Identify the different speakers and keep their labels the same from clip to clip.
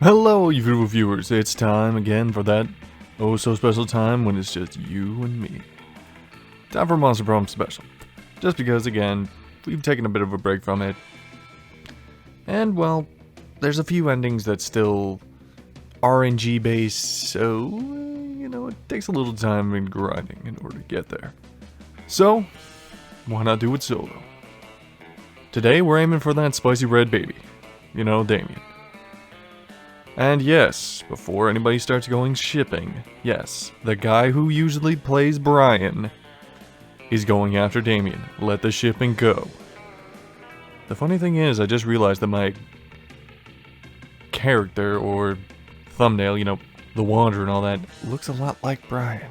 Speaker 1: Hello, you beautiful viewers. It's time again for that oh so special time when it's just you and me. Time for Monster Prom special. Just because, again, we've taken a bit of a break from it. And, well, there's a few endings that still RNG based, so, you know, it takes a little time and grinding in order to get there. So, why not do it solo? Today, we're aiming for that spicy red baby. You know, Damien. And yes, before anybody starts going shipping, yes, the guy who usually plays Brian is going after Damien. Let the shipping go. The funny thing is, I just realized that my character or thumbnail, you know, the Wanderer and all that, looks a lot like Brian.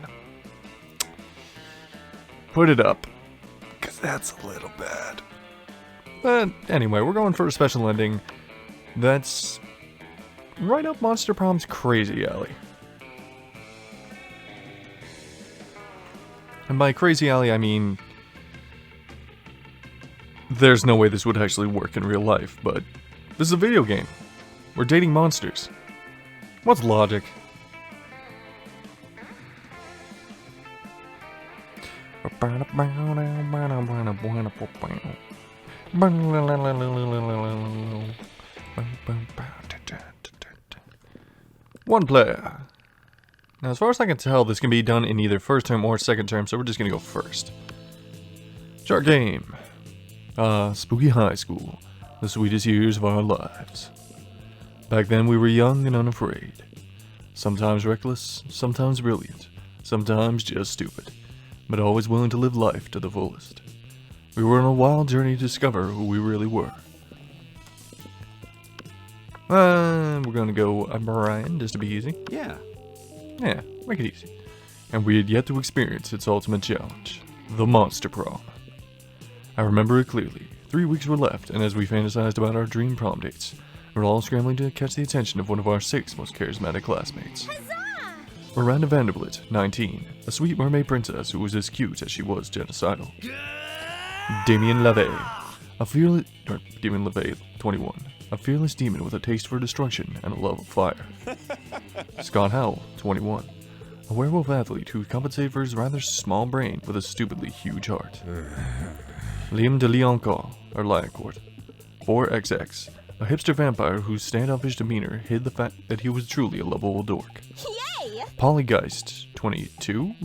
Speaker 1: Put it up, because that's a little bad. But anyway, we're going for a special ending that's right up Monster Prom's crazy alley. And by crazy alley, I mean there's no way this would actually work in real life, but this is a video game. We're dating monsters. What's logic? One player. Now, as far as I can tell, this can be done in either first term or second term, so we're just gonna go first. Start game. Spooky high school. The sweetest years of our lives. Back then we were young and unafraid. Sometimes reckless, sometimes brilliant, sometimes just stupid, but always willing to live life to the fullest. We were on a wild journey to discover who we really were. We're gonna go Brian, just to be easy. Yeah, make it easy. And we had yet to experience its ultimate challenge, the Monster Prom. I remember it clearly. 3 weeks were left, and as we fantasized about our dream prom dates, we were all scrambling to catch the attention of one of our 6 most charismatic classmates.
Speaker 2: Huzzah!
Speaker 1: Miranda Vanderbilt, 19, a sweet mermaid princess who was as cute as she was genocidal. Damien LaVey, Damien LaVey, 21. A fearless demon with a taste for destruction and a love of fire. Scott Howell, 21. A werewolf athlete who compensated for his rather small brain with a stupidly huge heart. Liam de Lioncourt, 4XX. A hipster vampire whose standoffish demeanor hid the fact that he was truly a lovable dork.
Speaker 2: Yay!
Speaker 1: Polly Geist, 22?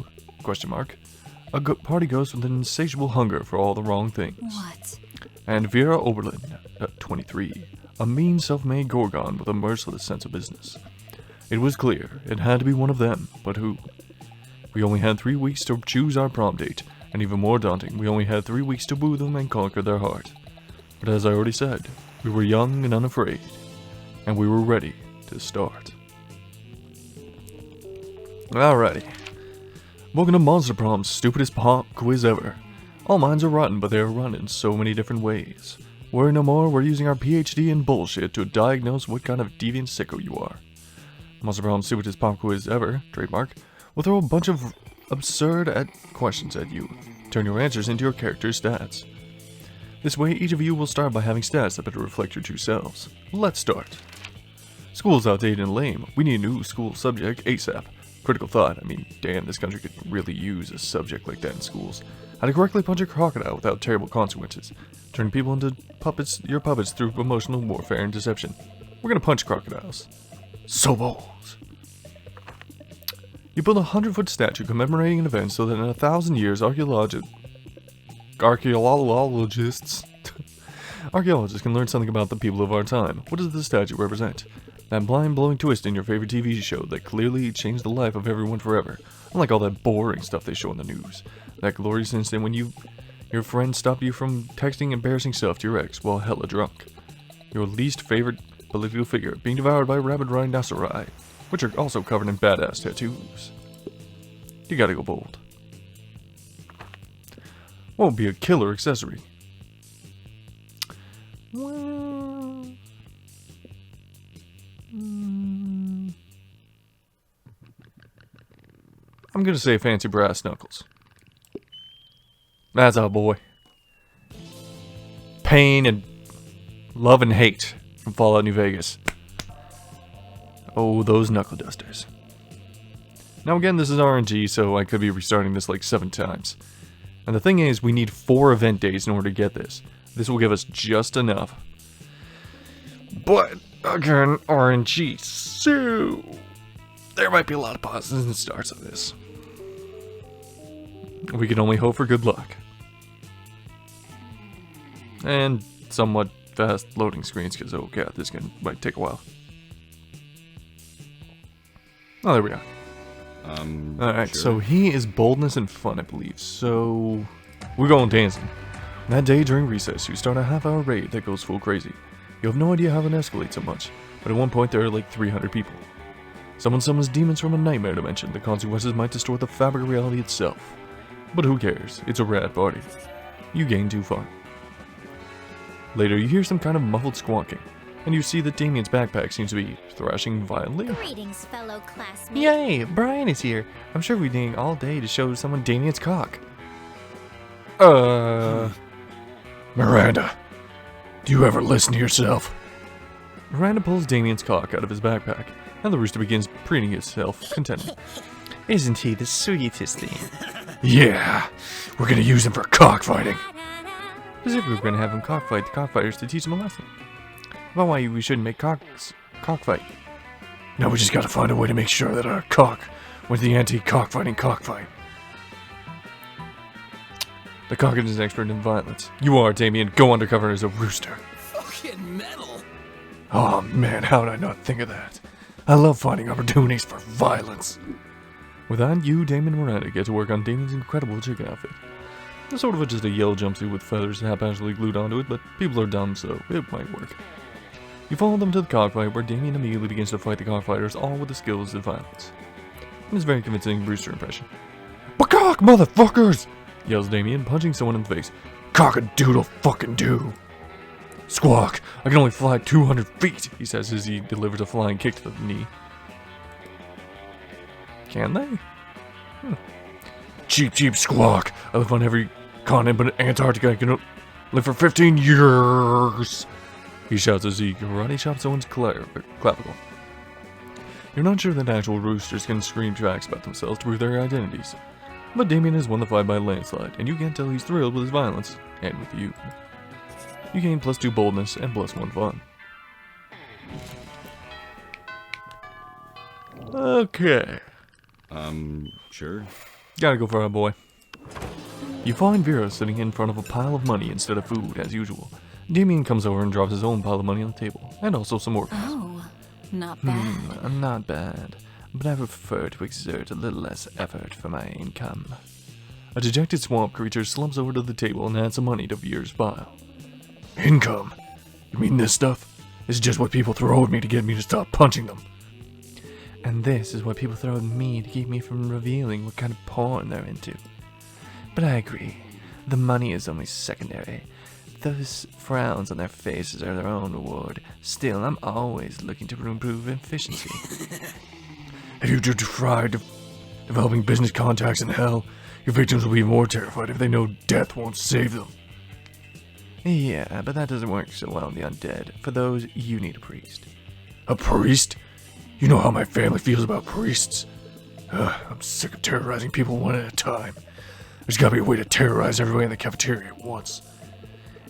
Speaker 1: A party ghost with an insatiable hunger for all the wrong things.
Speaker 2: What?
Speaker 1: And Vera Oberlin, 23. A mean, self-made Gorgon with a merciless sense of business. It was clear, it had to be one of them, but who? We only had 3 weeks to choose our prom date, and even more daunting, we only had 3 weeks to woo them and conquer their heart. But as I already said, we were young and unafraid, and we were ready to start. Alrighty. Welcome to Monster Prom's stupidest pop quiz ever. All minds are rotten, but they are run in so many different ways. Worry no more, we're using our PhD in bullshit to diagnose what kind of deviant sicko you are. Monster Prom's stupidest pop quiz ever, trademark, will throw a bunch of absurd questions at you. Turn your answers into your character's stats. This way, each of you will start by having stats that better reflect your true selves. Let's start. School's outdated and lame. We need a new school subject ASAP. Critical thought. I mean, damn, this country could really use a subject like that in schools. How to correctly punch a crocodile without terrible consequences. Turn people into puppets, your puppets, through emotional warfare and deception. We're gonna punch crocodiles. So bold. You build a 100-foot statue commemorating an event so that in 1,000 years archaeologists can learn something about the people of our time. What does the statue represent? That blind-blowing twist in your favorite TV show that clearly changed the life of everyone forever. Unlike all that boring stuff they show in the news. That glorious instant when your friend stopped you from texting embarrassing stuff to your ex while hella drunk. Your least favorite political figure being devoured by rabid rhinoceri, which are also covered in badass tattoos. You gotta go bold. What would be a killer accessory? Well, I'm gonna say fancy brass knuckles. That's our boy. Pain and love and hate from Fallout New Vegas. Oh, those knuckle dusters. Now again, this is RNG, so I could be restarting this like 7 times. And the thing is, we need 4 event days in order to get this. This will give us just enough. But, again, RNG, so there might be a lot of pauses and starts of this. We can only hope for good luck. And somewhat fast loading screens, because oh god, this might take a while. Oh, there we are. Alright, sure. So he is boldness and fun, I believe. So we're going dancing. That day during recess, you start a half-hour raid that goes full crazy. You have no idea how it escalates so much, but at one point there are like 300 people. Someone summons demons from a nightmare dimension. The consequences might distort the fabric of reality itself. But who cares? It's a rad party. You gain 2 fun. Later, you hear some kind of muffled squawking, and you see that Damien's backpack seems to be thrashing violently.
Speaker 2: Greetings, fellow classmates.
Speaker 1: Yay! Brian is here. I'm sure we're needing all day to show someone Damien's cock.
Speaker 3: Miranda, do you ever listen to yourself?
Speaker 1: Miranda pulls Damien's cock out of his backpack, and the rooster begins preening itself contentedly. Isn't he the sweetest thing?
Speaker 3: Yeah, we're gonna use him for cockfighting.
Speaker 1: As if we were gonna have him cockfight the cockfighters to teach them a lesson. About why we shouldn't make cockfight.
Speaker 3: Now we just gotta find a way to make sure that our cock wins the anti-cockfighting cockfight.
Speaker 1: The cock is an expert in violence. You are, Damien. Go undercover as a rooster.
Speaker 4: Fucking metal.
Speaker 3: Oh man, how did I not think of that? I love finding opportunities for violence.
Speaker 1: With that, you, Damien, and Miranda get to work on Damien's incredible chicken outfit. It's sort of just a yellow jumpsuit with feathers haphazardly glued onto it, but people are dumb, so it might work. You follow them to the cockfight, where Damien immediately begins to fight the cockfighters, all with the skills of violence. It's a very convincing rooster impression.
Speaker 3: Cock, motherfuckers!
Speaker 1: Yells Damien, punching someone in the face.
Speaker 3: Cock-a-doodle fucking do.
Speaker 1: Squawk! I can only fly 200 feet, he says as he delivers a flying kick to the knee. Can they?
Speaker 3: Cheap squawk. I live on every continent but Antarctica. I can live for 15 years.
Speaker 1: He shouts as he karate chops someone's clavicle. You're not sure that actual roosters can scream tracks about themselves to prove their identities. But Damien has won the fight by a landslide, and you can tell he's thrilled with his violence, and with you. You gain +2 boldness and +1 fun. Okay.
Speaker 4: Sure.
Speaker 1: Gotta go for our boy. You find Vera sitting in front of a pile of money instead of food, as usual. Damien comes over and drops his own pile of money on the table, and also some organs.
Speaker 2: Oh, not bad.
Speaker 1: Not bad, but I prefer to exert a little less effort for my income. A dejected swamp creature slumps over to the table and adds some money to Vera's pile.
Speaker 3: Income? You mean this stuff? This is just what people throw at me to get me to stop punching them.
Speaker 1: And this is what people throw at me to keep me from revealing what kind of porn they're into. But I agree, the money is only secondary. Those frowns on their faces are their own reward. Still, I'm always looking to improve efficiency.
Speaker 3: Have you tried developing business contacts in hell? Your victims will be more terrified if they know death won't save them.
Speaker 1: Yeah, but that doesn't work so well in the undead. For those, you need a priest.
Speaker 3: A priest? You know how my family feels about priests. I'm sick of terrorizing people one at a time. There's gotta be a way to terrorize everybody in the cafeteria at once.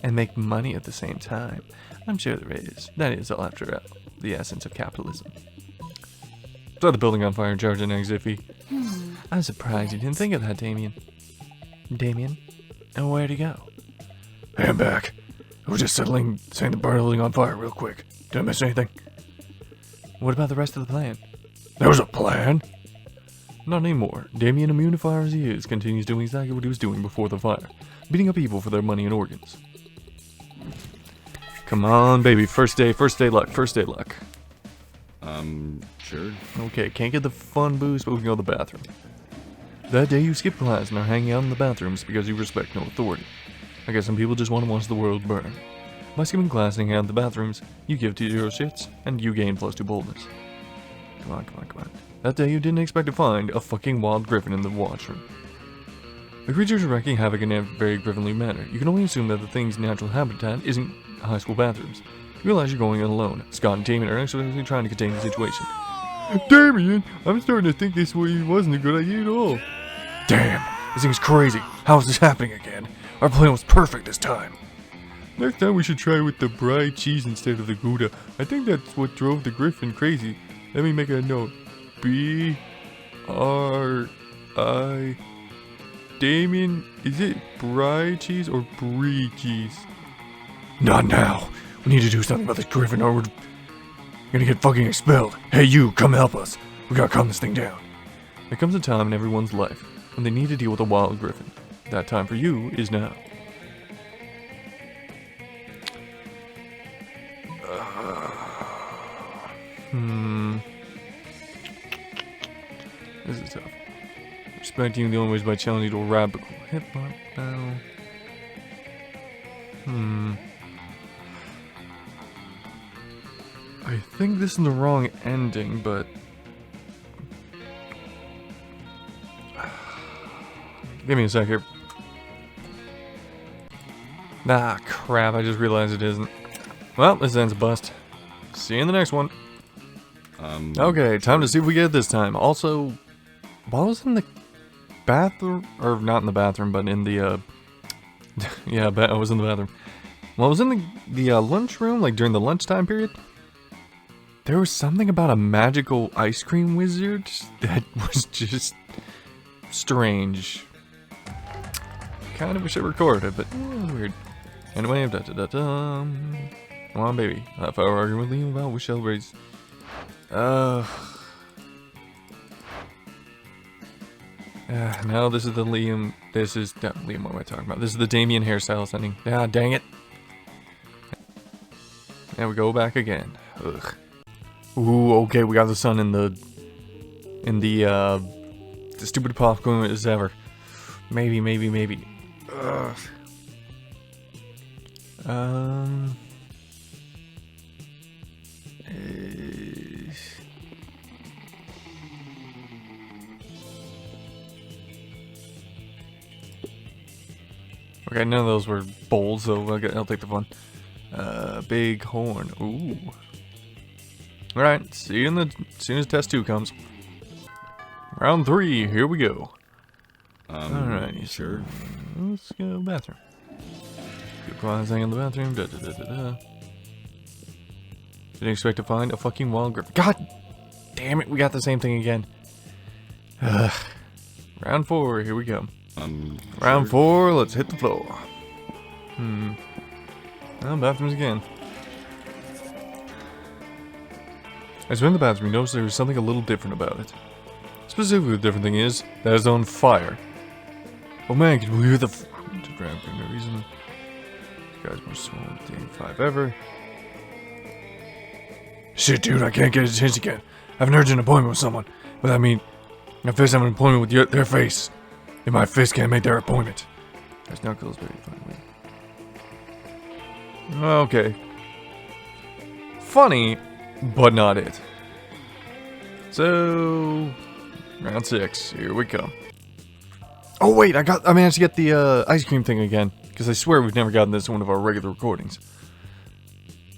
Speaker 1: And make money at the same time. I'm sure there is. That is, all after the essence of capitalism. Set the building on fire and charge an exit fee. I'm surprised you didn't think of that, Damien. Damien? And where'd he go?
Speaker 3: Hey, I'm back. I was just setting the building on fire real quick. Did I miss anything?
Speaker 1: What about the rest of the plan?
Speaker 3: There was a plan?
Speaker 1: Not anymore. Damien, immune to fire as he is, continues doing exactly what he was doing before the fire. Beating up people for their money and organs. Come on, baby. First day luck.
Speaker 4: Sure.
Speaker 1: Okay, can't get the fun boost, but we can go to the bathroom. That day you skip class and are hanging out in the bathrooms because you respect no authority. I guess some people just want to watch the world burn. By skipping class and hanging out in the bathrooms, you give 0 shits, and you gain +2 boldness. Come on. That day you didn't expect to find a fucking wild griffin in the washroom. The creatures are wreaking havoc in a very griffinly manner. You can only assume that the thing's natural habitat isn't high school bathrooms. You realize you're going in alone. Scott and Damien are actually trying to contain the situation. Damien, I'm starting to think this way wasn't a good idea at all.
Speaker 3: Damn, this thing's crazy. How is this happening again? Our plan was perfect this time.
Speaker 1: Next time we should try with the brie cheese instead of the Gouda. I think that's what drove the Griffin crazy. Let me make a note. B-R-I... Damien, is it brie cheese or brie cheese?
Speaker 3: Not now. We need to do something about this Griffin or we're gonna get fucking expelled. Hey you, come help us. We gotta calm this thing down.
Speaker 1: There comes a time in everyone's life when they need to deal with a wild Griffin. That time for you is now. This is tough. Respecting the only ways by challenging to a radical hip-hop battle. I think this is the wrong ending, but... Give me a sec here. Ah, crap, I just realized it isn't. Well, this ends a bust. See you in the next one. Okay, time to see if we get it this time. Also, while I was in the bathroom, or not in the bathroom, but in the, yeah, I was in the bathroom. While I was in the lunchroom, like during the lunchtime period, there was something about a magical ice cream wizard that was just strange. Kind of wish I recorded it, but weird. Anyway, come on, baby. Half hour arguing with Liam about which celebrates. No, this is the Liam. This is Liam. What am I talking about? This is the Damien hairstyle setting. Ah, dang it. There we go back again. Ugh. Ooh, okay, we got the sun in the stupid popcorn as ever. Maybe. Ugh. Okay, none of those were bold, so I'll take the fun. Big horn. Ooh. Alright, see you as soon as test 2 comes. Round 3, here we go. Alright,
Speaker 4: sure.
Speaker 1: Let's go bathroom. Good thing in the bathroom. Didn't expect to find a fucking wild griffin. God damn it, we got the same thing again. Round 4, here we go. Round 4, let's hit the floor. Oh, bathrooms again. As we're in the bathroom, we noticed there was something a little different about it. Specifically, the different thing is that it's on fire. Oh man, can we hear the to grab for no reason? This guy's most small day 5 ever.
Speaker 3: Shit, dude, I can't get his attention again. I have an urgent appointment with someone. But I mean, my face have an appointment with their face. And my fist can't make their appointment.
Speaker 1: There's knuckles, very finally. Okay. Funny, but not it. So, round 6, here we come. Oh wait, I managed to get the ice cream thing again, because I swear we've never gotten this in one of our regular recordings.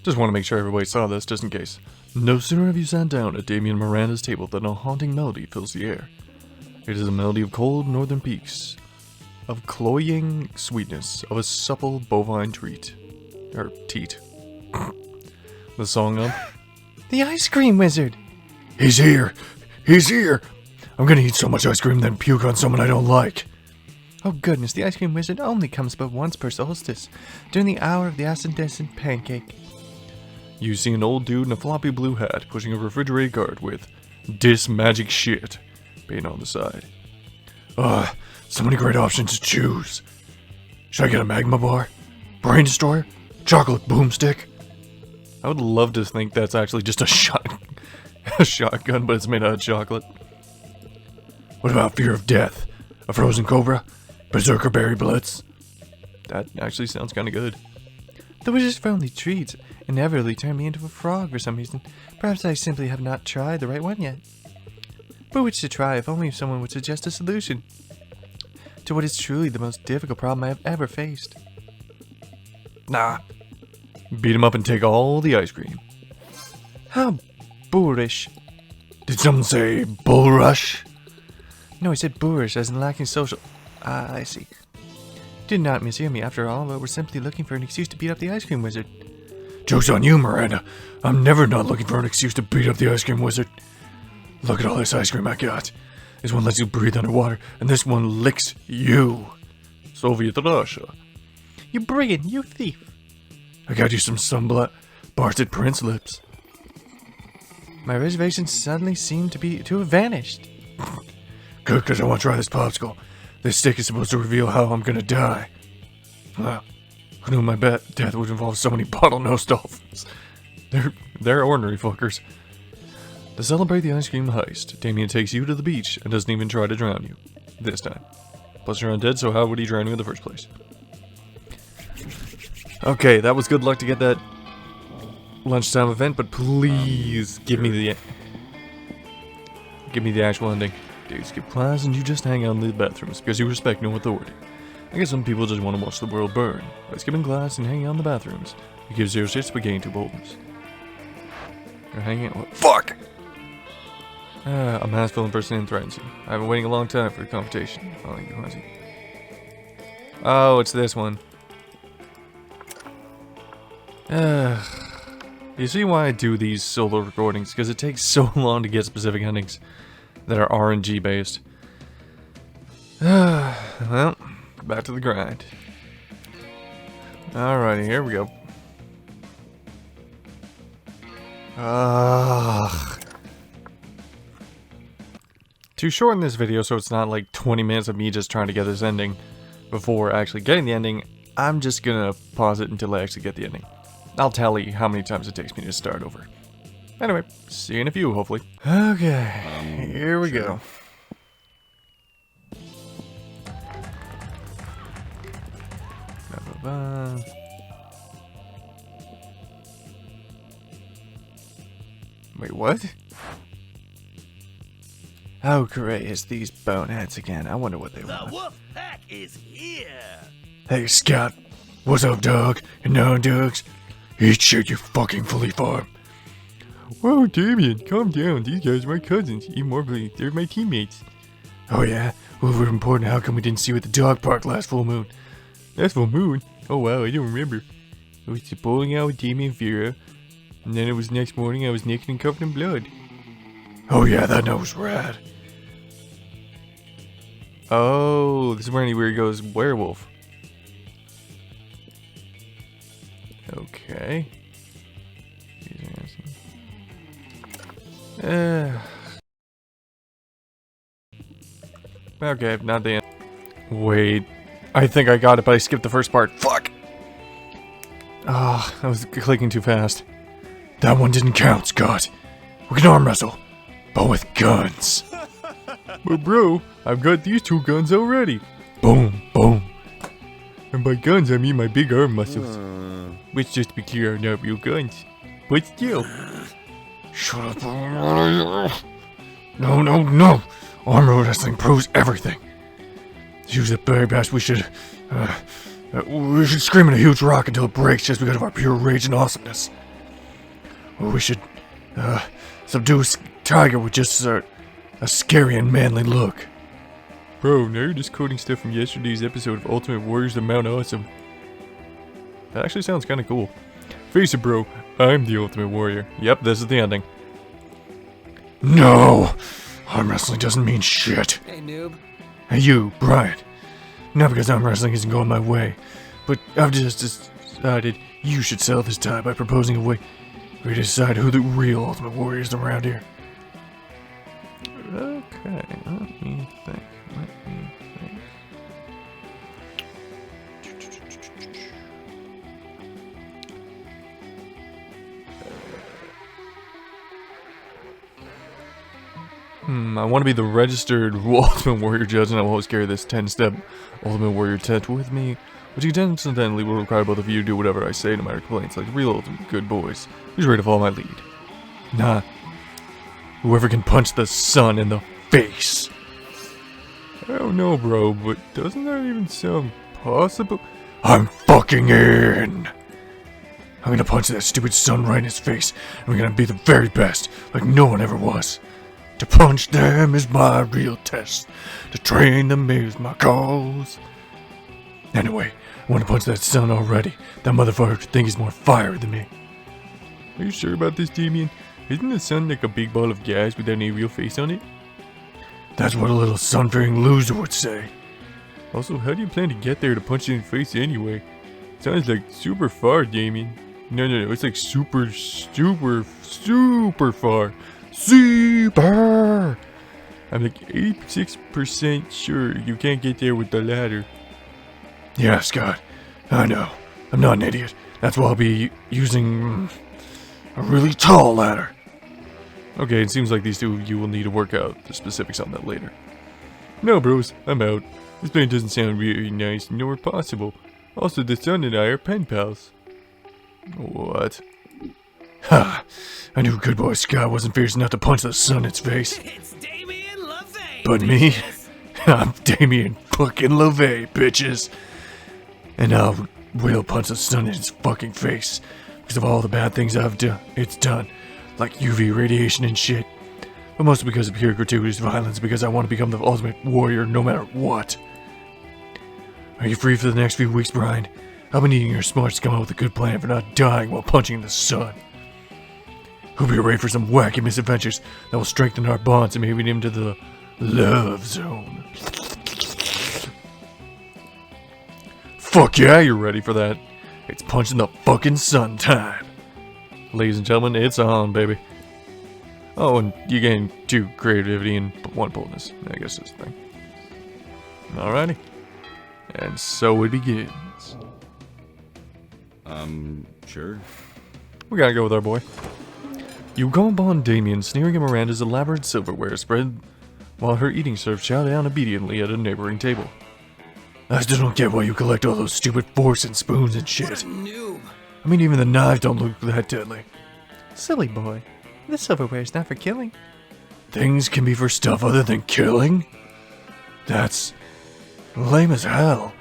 Speaker 1: Just want to make sure everybody saw this, just in case. No sooner have you sat down at Damien Miranda's table than a haunting melody fills the air. It is a melody of cold northern peaks, of cloying sweetness, of a supple bovine treat. Or teat. The song of the Ice Cream Wizard.
Speaker 3: He's here! He's here! I'm gonna eat so much ice cream then puke on someone I don't like.
Speaker 1: Oh goodness, the Ice Cream Wizard only comes but once per solstice, during the hour of the ascendant pancake. You see an old dude in a floppy blue hat pushing a refrigerated cart with "Dis Magic Shit" paint on the side.
Speaker 3: So many great options to choose. Should I get a magma bar? Brain destroyer? Chocolate boomstick?
Speaker 1: I would love to think that's actually just a shotgun, but it's made out of chocolate.
Speaker 3: What about fear of death? A frozen cobra? Berserker berry blitz?
Speaker 1: That actually sounds kind of good.
Speaker 2: The wizard's friendly treats inevitably turn me into a frog for some reason. Perhaps I simply have not tried the right one yet. But which to try if only someone would suggest a solution to what is truly the most difficult problem I have ever faced.
Speaker 1: Nah. Beat him up and take all the ice cream.
Speaker 2: How boorish.
Speaker 3: Did someone say bull rush?
Speaker 2: No, I said boorish, as in lacking social. Ah, I see. Did not mishear me after all, but we're simply looking for an excuse to beat up the ice cream wizard.
Speaker 3: Joke's on you, Miranda. I'm never not looking for an excuse to beat up the ice cream wizard. Look at all this ice cream I got. This one lets you breathe underwater, and this one licks you.
Speaker 1: Soviet Russia.
Speaker 2: You brigand, you thief.
Speaker 3: I got you some sunblock, Barted Prince lips.
Speaker 2: My reservations suddenly seem to have vanished.
Speaker 3: Good, because I want to try this popsicle. This stick is supposed to reveal how I'm gonna die. Well, who knew my death would involve so many bottlenose dolphins?
Speaker 1: They're ordinary fuckers. To celebrate the ice cream heist, Damien takes you to the beach and doesn't even try to drown you. This time. Plus you're undead, so how would he drown you in the first place? Okay, that was good luck to get that lunchtime event, but please give me the actual ending. Dude, skip class and you just hang out in the bathrooms because you respect no authority. I guess some people just want to watch the world burn. By skipping class and hanging out in the bathrooms, you give 0 shits but gain 2 boldness. You're hanging out. Fuck! A masked person threatens you. I've been waiting a long time for the confrontation. Oh, it's this one. You see why I do these solo recordings? Because it takes so long to get specific endings that are RNG based. Well, back to the grind. Alrighty, here we go. To shorten this video so it's not like 20 minutes of me just trying to get this ending before actually getting the ending, I'm just gonna pause it until I actually get the ending. I'll tally how many times it takes me to start over. Anyway, see you in a few, hopefully. Okay, here we go. Wait, what? Oh, great, it's these boneheads again. I wonder what they want.
Speaker 5: The wolf pack is here!
Speaker 3: Hey, Scott. What's up, dog? And no, dogs. Eat shit, you fucking fully farm.
Speaker 1: Whoa, Damien, calm down. These guys are my cousins. Even more believe they're my teammates.
Speaker 3: Oh, yeah? Well, if we're important, how come we didn't see you at the dog park last full moon?
Speaker 1: Last full moon? Oh, wow, I don't remember. I was bowling out with Damien and Vera, and then it was next morning I was naked and covered in blood.
Speaker 3: Oh, yeah, that note was rad.
Speaker 1: Oh, this is where he goes werewolf. Okay. Okay, not the end. Wait. I think I got it, but I skipped the first part. Fuck! Ah, I was clicking too fast.
Speaker 3: That one didn't count, Scott. We can arm wrestle, but with guns.
Speaker 1: But bro, I've got these 2 guns already.
Speaker 3: Boom, boom.
Speaker 1: And by guns, I mean my big arm muscles. Which, just to be clear, are not real guns. But still.
Speaker 3: Shut up. No, no, no. Armor wrestling proves everything. To use the very best, we should scream at a huge rock until it breaks just because of our pure rage and awesomeness. Or we should subdue a tiger with just a scary and manly look.
Speaker 1: Bro, now you're just quoting stuff from yesterday's episode of Ultimate Warriors the Mount Awesome. That actually sounds kind of cool. Face it, bro. I'm the Ultimate Warrior. Yep, this is the ending.
Speaker 3: No! Arm wrestling doesn't mean shit.
Speaker 5: Hey, noob.
Speaker 3: Hey, you, Brian. Not because arm wrestling isn't going my way, but I've just decided you should sell this tie by proposing a way we decide who the real Ultimate Warrior is around here.
Speaker 1: Okay, let me think. I want to be the registered Ultimate Warrior judge, and I will always carry this 10-step Ultimate Warrior tent with me, which incidentally will require both of you to do whatever I say, no matter complaints, like real ultimate good boys, who's ready to follow my lead. Nah. Whoever can punch the sun in the face. I don't know, bro, but doesn't that even sound possible?
Speaker 3: I'm fucking in! I'm gonna punch that stupid sun right in his face, and we're gonna be the very best, like no one ever was. To punch them is my real test. To train them is my cause. Anyway, I want to punch that sun already. That motherfucker could think he's more fiery than me.
Speaker 1: Are you sure about this, Damien? Isn't the sun like a big ball of gas without any real face on it?
Speaker 3: That's what a little sun-fearing loser would say.
Speaker 1: Also, how do you plan to get there to punch it in the face anyway? Sounds like super far, Damien. No, it's like super far. Super! I'm like 86% sure you can't get there with the ladder.
Speaker 3: Yeah, Scott. I know. I'm not an idiot. That's why I'll be using a really tall ladder.
Speaker 1: Okay, it seems like these two of you will need to work out the specifics on that later. No, bros, I'm out. This plan doesn't sound really nice, nor possible. Also, the sun and I are pen pals. What?
Speaker 3: Ha! I knew good boy Scott wasn't fierce enough to punch the sun in its face.
Speaker 5: It's Damien LaVey.
Speaker 3: But me? I'm Damien fucking LaVey, bitches. And I will punch the sun in its fucking face. Because of all the bad things I've done. It's done. Like UV radiation and shit. But mostly because of pure gratuitous violence. Because I want to become the ultimate warrior no matter what. Are you free for the next few weeks, Brian? I've been needing your smarts to come up with a good plan for not dying while punching the sun. Hope you're ready for some wacky misadventures that will strengthen our bonds and maybe into the love zone.
Speaker 1: Fuck yeah, you're ready for that. It's punching the fucking sun time. Ladies and gentlemen, it's on, baby. Oh, and you gain 2 creativity and 1 boldness. I guess that's the thing. Alrighty. And so it begins.
Speaker 4: Sure.
Speaker 1: We gotta go with our boy. You come upon Damien sneering at Miranda's elaborate silverware spread while her eating served chow down obediently at a neighboring table.
Speaker 3: I still don't get why you collect all those stupid forks and spoons and shit.
Speaker 5: Noob.
Speaker 3: I mean, even the knives don't look that deadly.
Speaker 2: Silly boy. This silverware is not for killing.
Speaker 3: Things can be for stuff other than killing? That's lame as hell.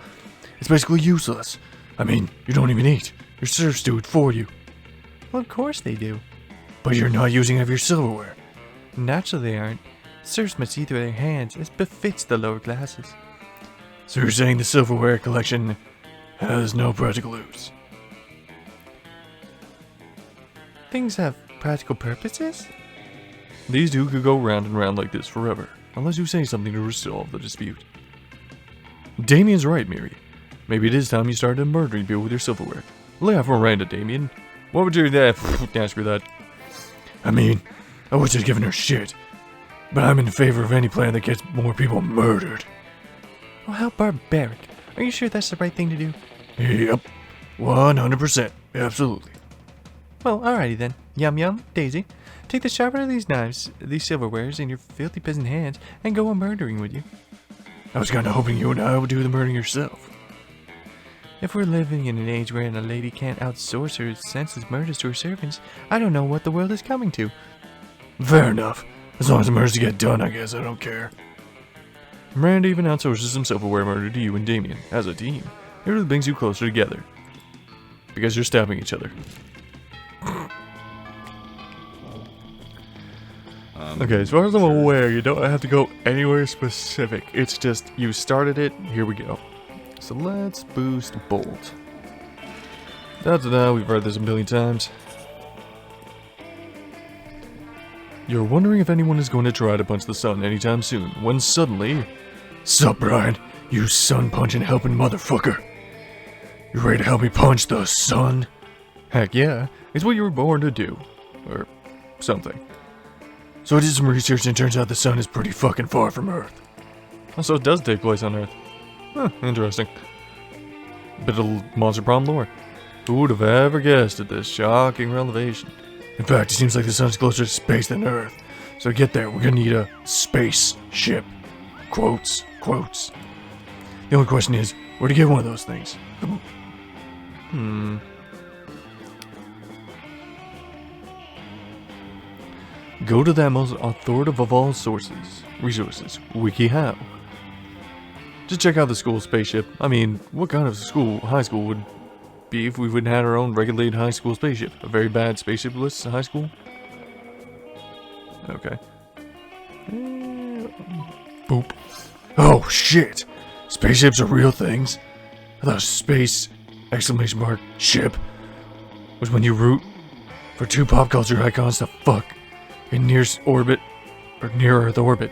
Speaker 3: It's basically useless. I mean, you don't even eat. Your serfs do it for you.
Speaker 2: Well, of course they do.
Speaker 3: But you're not using any of your silverware.
Speaker 2: Naturally they aren't. Serfs must eat with their hands as befits the lower classes.
Speaker 3: So you're saying the silverware collection has no practical use?
Speaker 2: Things have practical purposes?
Speaker 1: These two could go round and round like this forever, unless you say something to resolve the dispute. Damien's right, Miri. Maybe it is time you started murdering people with your silverware. Lay off Miranda, Damien. What would you do that? Ask her that.
Speaker 3: I mean, I wish I'd given her shit. But I'm in favor of any plan that gets more people murdered.
Speaker 2: Well, how barbaric. Are you sure that's the right thing to do?
Speaker 3: Yep. 100%. Absolutely.
Speaker 2: Well, alrighty then. Yum yum, Daisy. Take the sharpener of these knives, these silverwares, in your filthy peasant hands, and go on murdering with you.
Speaker 3: I was kinda hoping you and I would do the murdering yourself.
Speaker 2: If we're living in an age wherein a lady can't outsource her senseless murders to her servants, I don't know what the world is coming to.
Speaker 3: Fair enough. As long as the murders get done, I guess I don't care.
Speaker 1: Miranda even outsources some silverware murder to you and Damien, as a team. It really brings you closer together. Because you're stabbing each other. Okay, as far as I'm aware, you don't have to go anywhere specific. It's just, you started it, here we go. So let's boost Bolt. Da-da-da, we've read this a million times. You're wondering if anyone is going to try to punch the sun anytime soon, when suddenly...
Speaker 3: Sup, Brian? You sun-punching helping motherfucker. You ready to help me punch the sun?
Speaker 1: Heck yeah, it's what you were born to do. Or something.
Speaker 3: So I did some research and it turns out the sun is pretty fucking far from Earth.
Speaker 1: Also, it does take place on Earth. Huh, interesting. Bit of Monster Prom lore. Who would have ever guessed at this shocking revelation?
Speaker 3: In fact, it seems like the sun's closer to space than Earth. So to get there, we're gonna need a space ship. Quotes, quotes. The only question is, where to get one of those things?
Speaker 1: Go to that most authoritative of all resources, WikiHow. Just check out the school spaceship. I mean, what kind of high school would be if we wouldn't have our own regulated high school spaceship? A very bad spaceship list high school? Okay.
Speaker 3: Boop. Oh, shit! Spaceships are real things? I thought space, exclamation mark, ship, was when you root for two pop culture icons to fuck in near orbit, or near Earth orbit.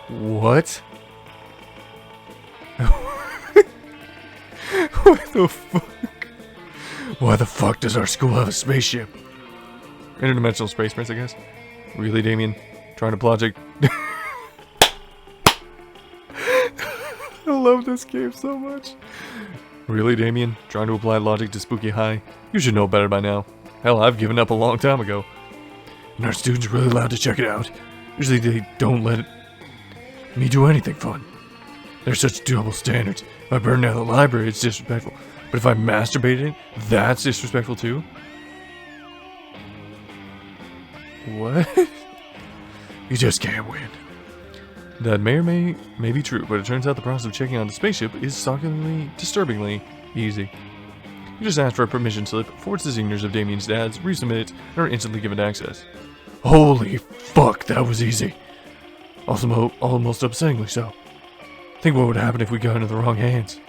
Speaker 3: What? What the fuck? Why the fuck does our school have a spaceship?
Speaker 1: Interdimensional space prince, I guess. Really, Damien? Trying to project. I love this game so much. Really, Damien? Trying to apply logic to Spooky High? You should know better by now. Hell, I've given up a long time ago.
Speaker 3: And our students are really allowed to check it out. Usually they don't let me do anything fun. There's such double standards. If I burn down the library, it's disrespectful. But if I masturbate in it, that's disrespectful too? What? You just can't win.
Speaker 1: That may or may be true, but it turns out the process of checking out the spaceship is shockingly, disturbingly easy. You just ask for a permission slip, forge the signatures of Damien's dads, resubmit it, and are instantly given access.
Speaker 3: Holy fuck, that was easy. Also, almost upsettingly so. Think what would happen if we got into the wrong hands.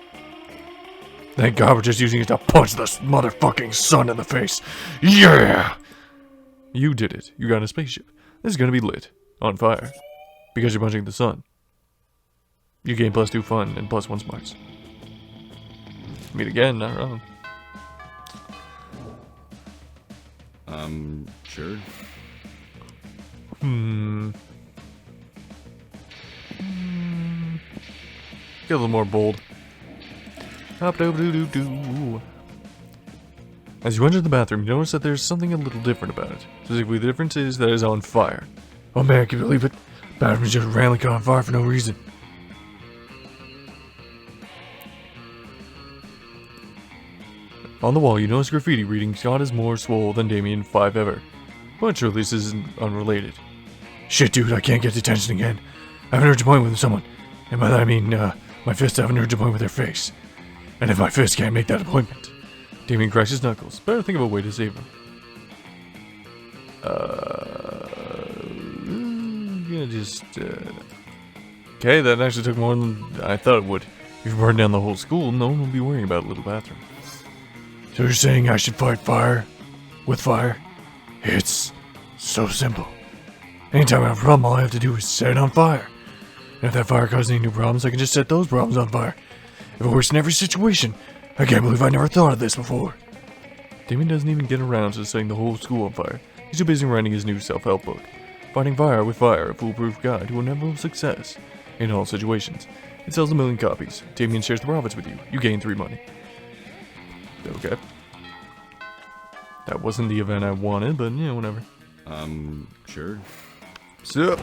Speaker 3: Thank God we're just using it to punch this motherfucking sun in the face. Yeah!
Speaker 1: You did it. You got a spaceship. This is gonna be lit. On fire. Because you're punching the sun. You gain +2 fun and +1 smarts. Meet again, not wrong.
Speaker 4: Sure.
Speaker 1: Get a little more bold. Hop-do-do-do-do. As you enter the bathroom, you notice that there's something a little different about it. Specifically, the difference is that it's on fire.
Speaker 3: Oh man, can you believe it? Bathroom's just randomly caught on fire for no reason.
Speaker 1: On the wall, you notice graffiti reading, "God is more swole than Damien 5 ever." But surely this isn't unrelated.
Speaker 3: Shit, dude, I can't get detention again. I have an urgent appointment with someone. And by that I mean, my fist have an urgent appointment with their face. And if my fist can't make that appointment...
Speaker 1: Damien cracks his knuckles. Better think of a way to save him. Yeah, just, Okay, that actually took more than I thought it would. If you burn down the whole school, no one will be worrying about a little bathroom.
Speaker 3: So you're saying I should fight fire? With fire? It's so simple. Anytime I have a problem, all I have to do is set it on fire. And if that fire causes any new problems, I can just set those problems on fire. If it works in every situation, I can't believe I never thought of this before.
Speaker 1: Damien doesn't even get around to setting the whole school on fire. He's too busy writing his new self-help book. Fighting Fire with Fire, a foolproof guide to inevitable success in all situations. It sells 1 million copies. Damien shares the profits with you. You gain 3 money. Okay. That wasn't the event I wanted, but yeah, whatever.
Speaker 4: Sure.
Speaker 1: Sup?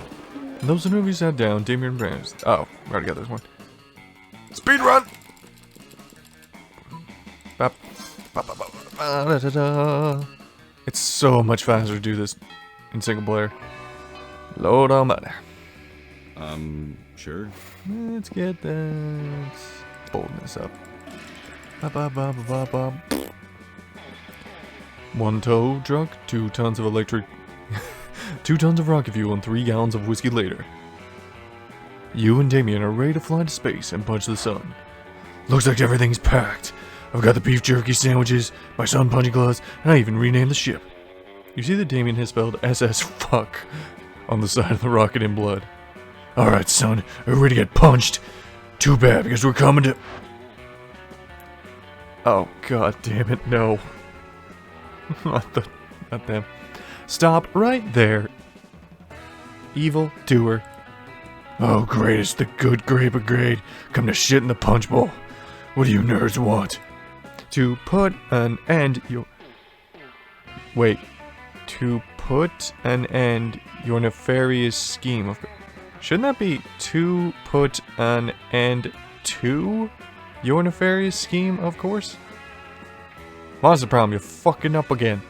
Speaker 1: Those are the movies sat down, Damien Rams. Oh, I already got this one. Speed run! Bop. Bop, bop, bop, da, da, da. It's so much faster to do this in single player. Lord almighty.
Speaker 4: Sure.
Speaker 1: Let's get that boldness up. Bop, bop, bop, bop, bop. 1 tow truck, 2 tons of electric... 2 tons of rocket fuel and 3 gallons of whiskey later. You and Damien are ready to fly to space and punch the sun.
Speaker 3: Looks like everything's packed. I've got the beef jerky sandwiches, my sun punching gloves, and I even renamed the ship.
Speaker 1: You see that Damien has spelled SS fuck on the side of the rocket in blood.
Speaker 3: Alright, son, are we ready to get punched? Too bad, because we're coming to...
Speaker 1: Oh, god damn it, no. Not them. Stop right there. Evil doer.
Speaker 3: Oh great, it's the good grade brigade. Come to shit in the punch bowl. What do you nerds want?
Speaker 1: To put an end your nefarious scheme of... Shouldn't that be to put an end to your nefarious scheme of course? What's the problem? You're fucking up again.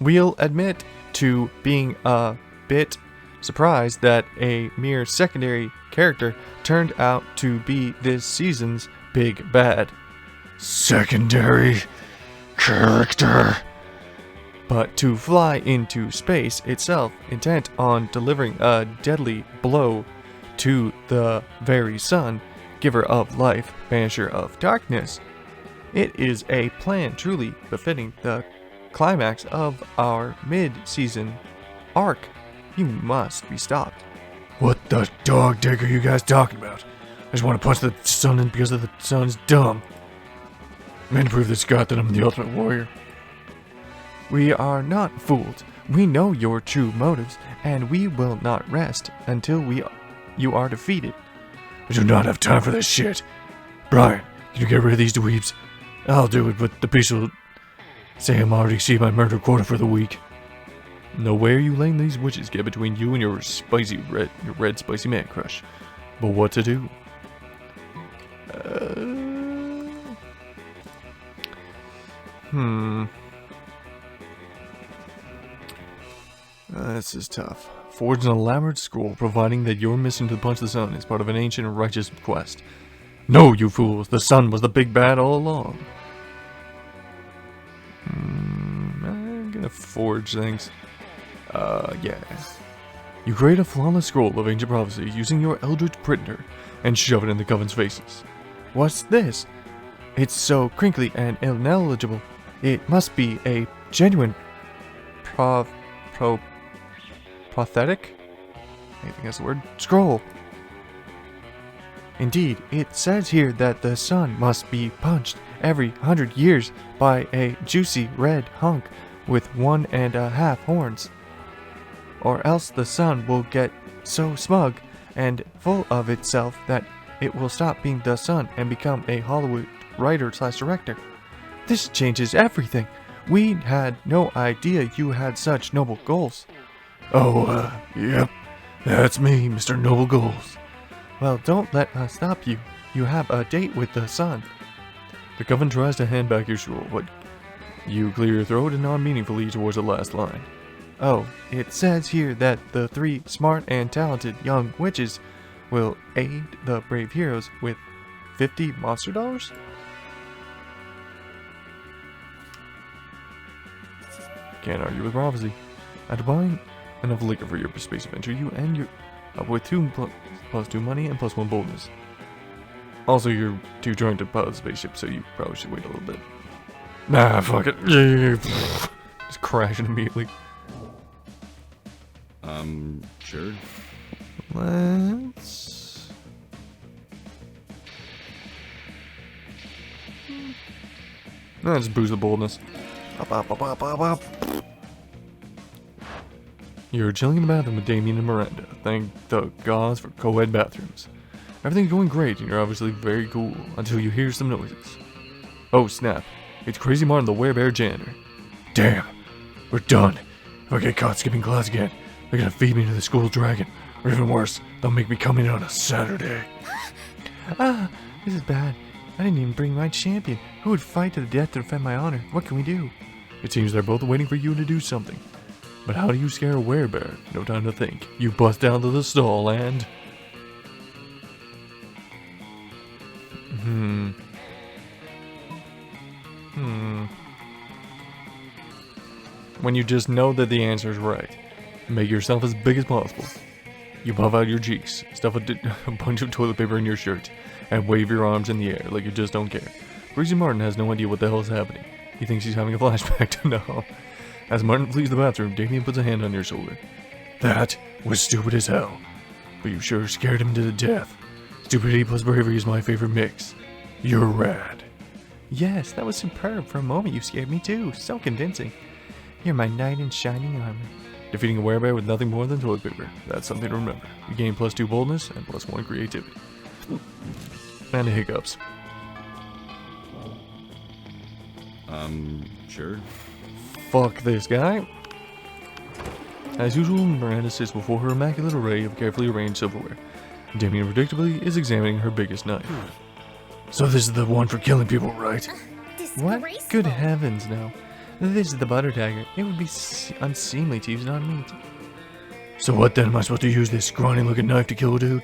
Speaker 1: We'll admit to being a bit surprised that a mere secondary character turned out to be this season's big bad.
Speaker 3: Secondary character.
Speaker 1: but to fly into space itself, intent on delivering a deadly blow to the very sun, giver of life, banisher of darkness. It is a plan truly befitting the climax of our mid-season arc. You must be stopped.
Speaker 3: What the dog dick are you guys talking about? I just want to punch the sun in because the sun's dumb. I'm going to prove to Scott that I'm the ultimate warrior.
Speaker 1: We are not fooled. We know your true motives, and we will not rest until you are defeated.
Speaker 3: I do not have time for this shit. Brian, can you get rid of these dweebs? I'll do it, but the beast will say I'm already exceeding my murder quota for the week.
Speaker 1: No way are you letting these witches get between you and your red spicy man crush. But what to do? This is tough. Forge an elaborate scroll providing that your mission to punch the sun is part of an ancient and righteous quest. No, you fools! The sun was the big bad all along. I'm gonna forge things. Yeah. You create a flawless scroll of ancient prophecy using your eldritch printer and shove it in the coven's faces. What's this? It's so crinkly and ineligible. It must be a genuine prosthetic? I think that's the word. Scroll. Indeed, it says here that the sun must be punched every 100 years by a juicy red hunk with 1.5 horns. Or else the sun will get so smug and full of itself that it will stop being the sun and become a Hollywood writer/director. This changes everything. We had no idea you had such noble goals.
Speaker 3: Oh, yep. That's me, Mr. Noble Goals.
Speaker 1: Well, don't let us stop you. You have a date with the sun. The coven tries to hand back your scroll, but you clear your throat and nod meaningfully towards the last line. Oh, it says here that the 3 smart and talented young witches will aid the brave heroes with 50 monster dollars? Can't argue with prophecy. After buying enough liquor for your space adventure, you end your up with 2 plus 2 money and plus 1 boldness. Also, you're too drunk to pilot the spaceship, so you probably should wait a little bit.
Speaker 3: Nah, fuck it.
Speaker 1: Just crash it immediately.
Speaker 4: Sure.
Speaker 1: Let's... just boost the boldness. Up. You're chilling in the bathroom with Damien and Miranda. Thank the gods for co-ed bathrooms. Everything's going great and you're obviously very cool until you hear some noises. Oh snap, it's Crazy Martin the Werebear janitor.
Speaker 3: Damn, we're done. If I get caught skipping class again, they're gonna feed me to the school dragon. Or even worse, they'll make me come in on a Saturday.
Speaker 2: This is bad. I didn't even bring my champion. Who would fight to the death to defend my honor? What can we do?
Speaker 1: It seems they're both waiting for you to do something. But how do you scare a werebear? No time to think. You bust down to the stall and... When you just know that the answer is right, make yourself as big as possible. You puff out your cheeks, stuff a bunch of toilet paper in your shirt, and wave your arms in the air like you just don't care. Greasy Martin has no idea what the hell is happening. He thinks he's having a flashback to no. As Martin flees the bathroom, Damien puts a hand on your shoulder.
Speaker 3: That was stupid as hell, but you sure scared him to the death. Stupidity plus bravery is my favorite mix. You're rad.
Speaker 2: Yes, that was superb. For a moment you scared me too. So convincing. You're my knight in shining armor.
Speaker 1: Defeating a werebear with nothing more than toilet paper. That's something to remember. You gain plus 2 boldness and plus 1 creativity. And hiccups.
Speaker 4: Sure.
Speaker 1: Fuck this guy. As usual, Miranda sits before her immaculate array of carefully arranged silverware. Damien predictably is examining her biggest knife.
Speaker 3: So this is the one for killing people, right?
Speaker 2: What? Good heavens, no. This is the butter dagger. It would be unseemly to use it on meat.
Speaker 3: So what then? Am I supposed to use this scrawny looking knife to kill a dude?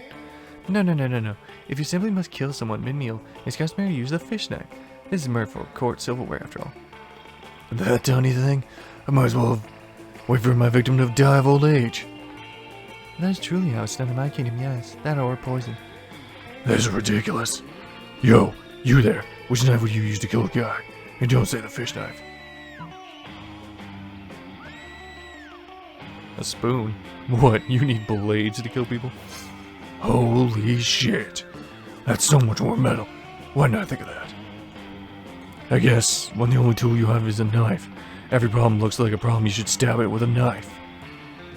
Speaker 2: No. If you simply must kill someone mid-meal, it's customary to use the fish knife. This is meant for court silverware after all.
Speaker 3: That tell anything? I might as well wait for my victim to die of old age.
Speaker 2: That is truly how it's done in my kingdom, yes. That or poison.
Speaker 3: This is ridiculous. Yo, you there. Which knife would you use to kill a guy? And don't say the fish knife.
Speaker 1: A spoon? What, you need blades to kill people?
Speaker 3: Holy shit. That's so much more metal. Why didn't I think of that? I guess when the only tool you have is a knife, every problem looks like a problem you should stab it with a knife.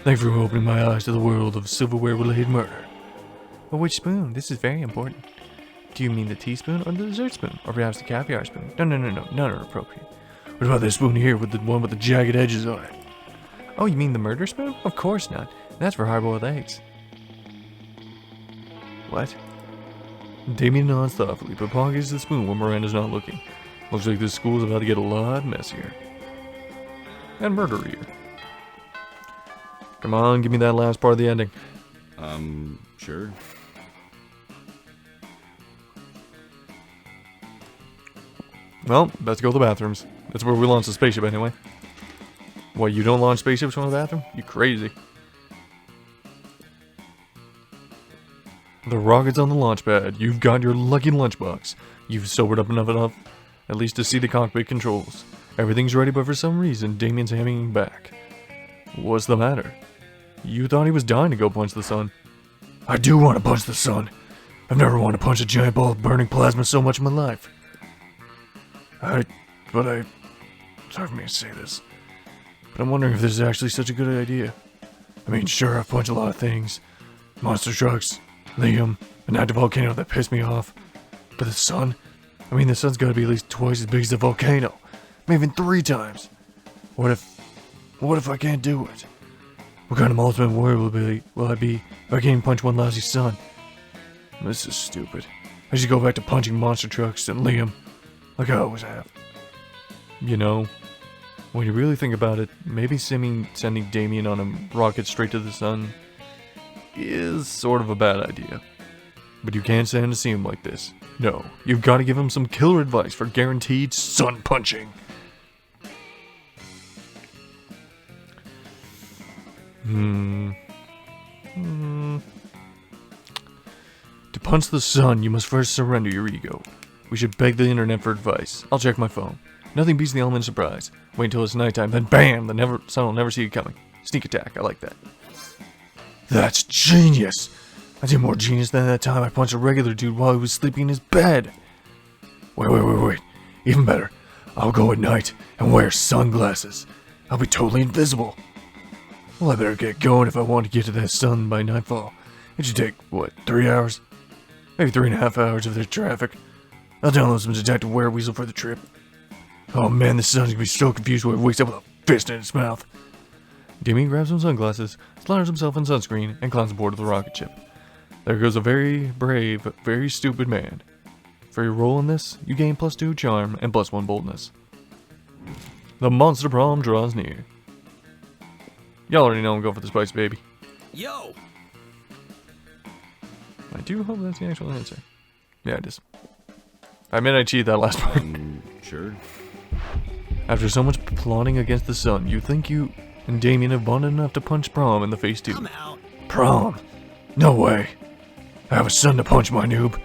Speaker 3: Thanks for opening my eyes to the world of silverware-related murder.
Speaker 2: But which spoon? This is very important. Do you mean the teaspoon or the dessert spoon? Or perhaps the caviar spoon? No, none are appropriate.
Speaker 3: What about this spoon here with the one with the jagged edges on it?
Speaker 2: Oh, you mean the murder spoon? Of course not. That's for hard-boiled eggs. What?
Speaker 1: Damien nods thoughtfully, but pockets the spoon when Miranda's not looking. Looks like this school's about to get a lot messier. And murderier. Come on, give me that last part of the ending.
Speaker 4: Sure.
Speaker 1: Well, let's go to the bathrooms. That's where we launch the spaceship anyway. What, you don't launch spaceships from the bathroom? You crazy. The rocket's on the launch pad. You've got your lucky lunchbox. You've sobered up enough, at least to see the cockpit controls. Everything's ready, but for some reason, Damien's hanging back. What's the matter? You thought he was dying to go punch the sun.
Speaker 3: I do want to punch the sun. I've never wanted to punch a giant ball of burning plasma so much in my life. Sorry for me to say this, but I'm wondering if this is actually such a good idea. I mean, sure, I've punched a lot of things. Monster trucks, Liam, an active volcano that pissed me off. But the sun? I mean, the sun's gotta be at least twice as big as the volcano. Maybe even 3 times. What if I can't do it? What kind of ultimate warrior will I be if I can't punch one lousy sun? This is stupid. I should go back to punching monster trucks and Liam, like I always have.
Speaker 1: You know, when you really think about it, maybe sending Damien on a rocket straight to the sun is sort of a bad idea. But you can't stand to see him like this. No, you've got to give him some killer advice for guaranteed sun punching. To punch the sun, you must first surrender your ego. We should beg the internet for advice. I'll check my phone. Nothing beats the element of surprise. Wait until it's nighttime, then BAM! The sun will never see you coming. Sneak attack, I like that.
Speaker 3: That's genius! I did more genius than that time I punched a regular dude while he was sleeping in his bed. Wait. Even better. I'll go at night and wear sunglasses. I'll be totally invisible. Well, I better get going if I want to get to that sun by nightfall. It should take, 3 hours? Maybe 3.5 hours if there's traffic. I'll download some Detective Wereweasel for the trip. Oh man, this sun's gonna be so confused when he wakes up with a fist in his mouth.
Speaker 1: Damien grabs some sunglasses, slathers himself in sunscreen, and climbs aboard of the rocket ship. There goes a very brave, very stupid man. For your role in this, you gain +2 charm and +1 boldness. The monster prom draws near. Y'all already know I'm going for the spice, baby.
Speaker 5: Yo!
Speaker 1: I do hope that's the actual answer. Yeah, it is. I admit I cheated that last part.
Speaker 4: Sure.
Speaker 1: After so much plotting against the sun, you think you and Damien have bonded enough to punch Prom in the face too.
Speaker 5: I'm out.
Speaker 3: Prom? No way. I have a son to punch, my noob.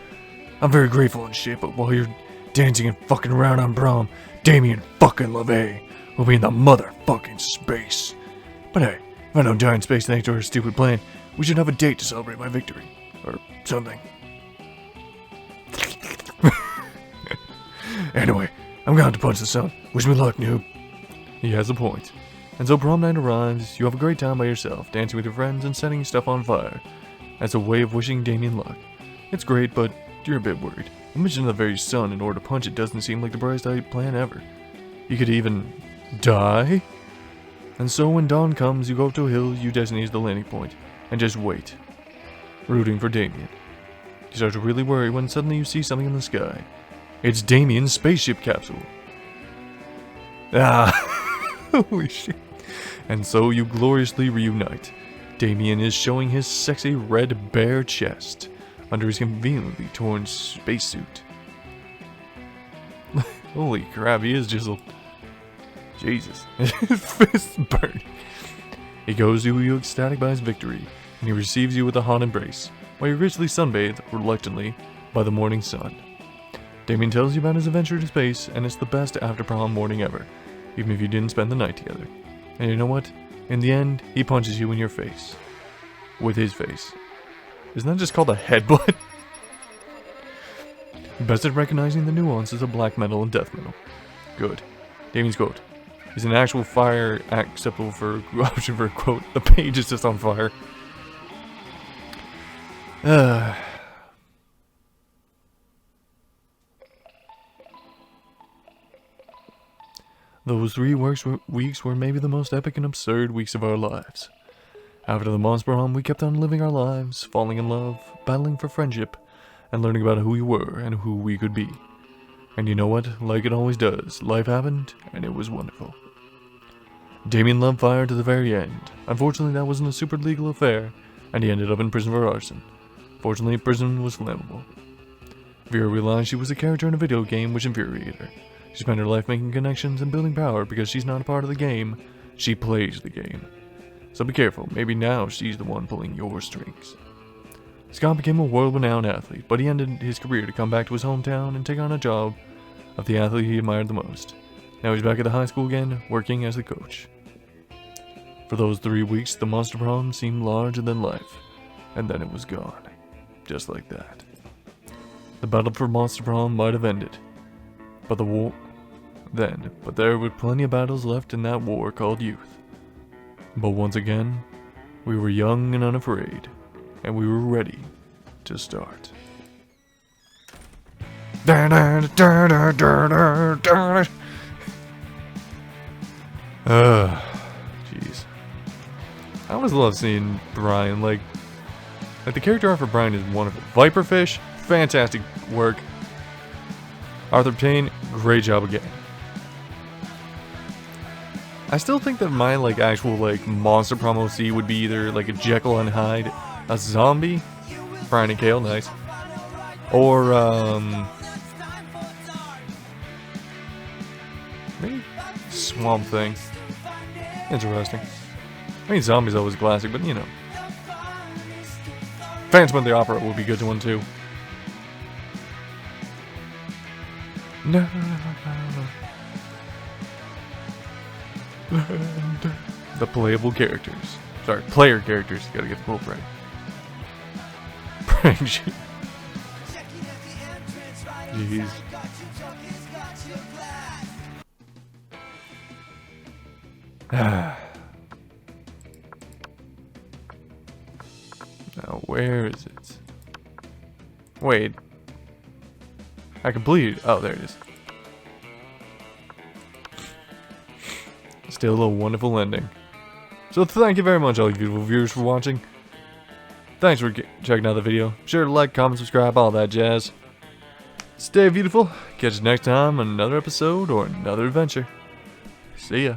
Speaker 3: I'm very grateful and shit, but while you're dancing and fucking around on prom, Damien fucking LaVey will be in the motherfucking space. But hey, if I don't die in space thanks to our stupid plan, we should have a date to celebrate my victory. Or something. Anyway, I'm going to punch the sun. Wish me luck, noob.
Speaker 1: He has a point. And so prom night arrives, you have a great time by yourself, dancing with your friends and setting stuff on fire. As a way of wishing Damien luck. It's great, but you're a bit worried. A mission to the very sun in order to punch it doesn't seem like the brightest plan ever. You could even die? And so when dawn comes, you go up to a hill you designate as the landing point, and just wait. Rooting for Damien. You start to really worry when suddenly you see something in the sky. It's Damien's spaceship capsule. Ah, holy shit. And so you gloriously reunite. Damien is showing his sexy red bare chest under his conveniently torn spacesuit. Holy crap, he is just Jesus. His fist burning. He goes to you ecstatic by his victory, and he receives you with a hot embrace, while you richly sunbathe, reluctantly, by the morning sun. Damien tells you about his adventure to space, and it's the best after-prom morning ever, even if you didn't spend the night together. And you know what? In the end, he punches you in your face. With his face. Isn't that just called a headbutt? Best at recognizing the nuances of black metal and death metal. Good. Damien's quote. Is an actual fire acceptable for option for a quote? The page is just on fire. Those 3 weeks were maybe the most epic and absurd weeks of our lives. After the Monster Prom, we kept on living our lives, falling in love, battling for friendship, and learning about who we were and who we could be. And you know what? Like it always does, life happened, and it was wonderful. Damien loved fire to the very end. Unfortunately, that wasn't a super legal affair, and he ended up in prison for arson. Fortunately, prison was flammable. Vera realized she was a character in a video game, which infuriated her. She spent her life making connections and building power because she's not a part of the game, she plays the game. So be careful, maybe now she's the one pulling your strings. Scott became a world-renowned athlete, but he ended his career to come back to his hometown and take on a job of the athlete he admired the most. Now he's back at the high school again, working as the coach. For those 3 weeks, the Monster Prom seemed larger than life, and then it was gone. Just like that. The battle for Monster Prom might have ended, but there were plenty of battles left in that war called youth. But once again, we were young and unafraid, and we were ready to start. Jeez. I always love seeing Brian, like the character art for Brian is wonderful. Viperfish, fantastic work. Arthur Payne, great job again. I still think that my actual Monster Prom OC would be either a Jekyll and Hyde, a zombie, Brian and Kale, nice, or maybe Swamp Thing. Interesting. I mean, zombies always classic, but you know, Phantom of the Opera would be a good one too. No. The playable characters. Sorry, player characters. Gotta get the both right. Prank shit. Jeez. Now, where is it? Wait. I completed. Oh, there it is. Still a wonderful ending. So thank you very much, all you beautiful viewers, for watching. Thanks for checking out the video. Be sure to like, comment, subscribe, all that jazz. Stay beautiful. Catch you next time on another episode or another adventure. See ya.